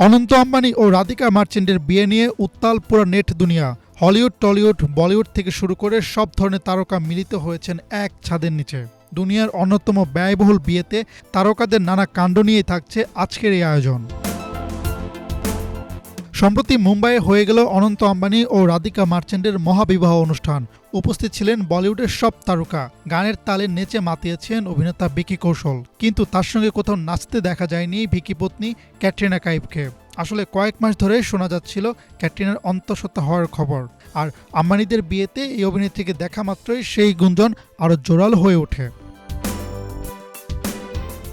অনন্ত আম্বানি ও রাধিকা মার্চেন্টের বিয়ে নিয়ে উত্তাল পুরো নেট দুনিয়া। হলিউড, টলিউড, বলিউড থেকে শুরু করে সব ধরনের তারকা মিলিত হয়েছেন এক ছাদের নিচে। দুনিয়ার অন্যতম ব্যয়বহুল বিয়েতে তারকাদের নানা কাণ্ড নিয়েই থাকছে আজকের এই আয়োজন। সম্প্রতি মুম্বাইয়ে হয়ে গেল অনন্ত আম্বানি ও রাধিকা মার্চেন্টের মহাবিবাহ অনুষ্ঠান। উপস্থিত ছিলেন বলিউডের সব তারকা। গানের তালে নেচে মাতিয়েছেন অভিনেতা ভিকি কৌশল, কিন্তু তার সঙ্গে কোথাও নাচতে দেখা যায়নি ভিকি পত্নী ক্যাটরিনা কাইফকে। আসলে কয়েক মাস ধরে শোনা যাচ্ছিল ক্যাটরিনার অন্তঃসত্ত্বা হওয়ার খবর, আর আম্বানিদের বিয়েতে এই অভিনেত্রীকে দেখা মাত্রই সেই গুঞ্জন আরও জোরালো হয়ে ওঠে।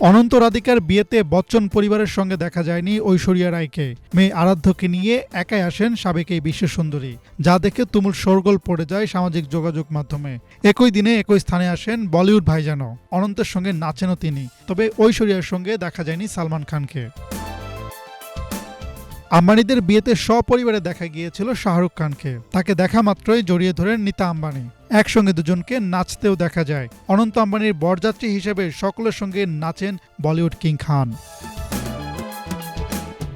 অনন্ত রাধিকার বিয়েতে বচ্চন পরিবারের সঙ্গে দেখা যায়নি ঐশ্বরিয়া রায়কে। মেয়ে আরাধ্যকে নিয়ে একাই আসেন সাবেক এই বিশ্বসুন্দরী, যা দেখে তুমুল শোরগোল পড়ে যায় সামাজিক যোগাযোগ মাধ্যমে। একই দিনে একই স্থানে আসেন বলিউড ভাইজানও। অনন্তের সঙ্গে নাচেনও তিনি, তবে ঐশ্বরিয়ার সঙ্গে দেখা যায়নি সালমান খানকে। আম্বানিদের বিয়েতে সপরিবারে দেখা গিয়েছিল শাহরুখ খানকে। তাকে দেখা মাত্রই জড়িয়ে ধরেন নীতা আম্বানি। একসঙ্গে দুজনকে নাচতেও দেখা যায়। অনন্ত আম্বানির বরযাত্রী হিসেবে সকলের সঙ্গে নাচেন বলিউড কিং খান।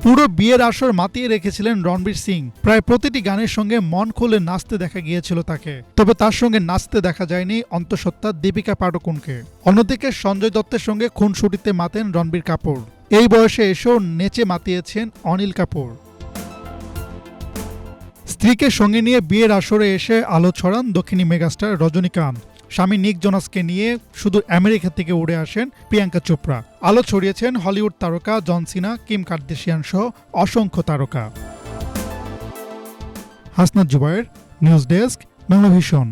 পুরো বিয়ের আসর মাতিয়ে রেখেছিলেন রণবীর সিং। প্রায় প্রতিটি গানের সঙ্গে মন খুলে নাচতে দেখা গিয়েছিল তাকে, তবে তার সঙ্গে নাচতে দেখা যায়নি অন্তঃসত্ত্বা দীপিকা পাডুকোনকে। অন্যদিকে সঞ্জয় দত্তের সঙ্গে খুনসুটিতে মাতেন রণবীর কাপুর। এই বয়সে এসেও নেচে মাতিয়েছেন অনিল কাপুর। স্ত্রীকে সঙ্গে নিয়ে বিয়ের আসরে এসে আলো ছড়ান দক্ষিণী মেগাস্টার রজনীকান্ত। স্বামী নিক জোনাসকে নিয়ে শুধু আমেরিকা থেকে উড়ে আসেন প্রিয়াঙ্কা চোপড়া। আলো ছড়িয়েছেন হলিউড তারকা জন সিনা, কিম কার্দাশিয়ান সহ অসংখ্য তারকা। Hasnat Zubayer, news desk, Banglavision.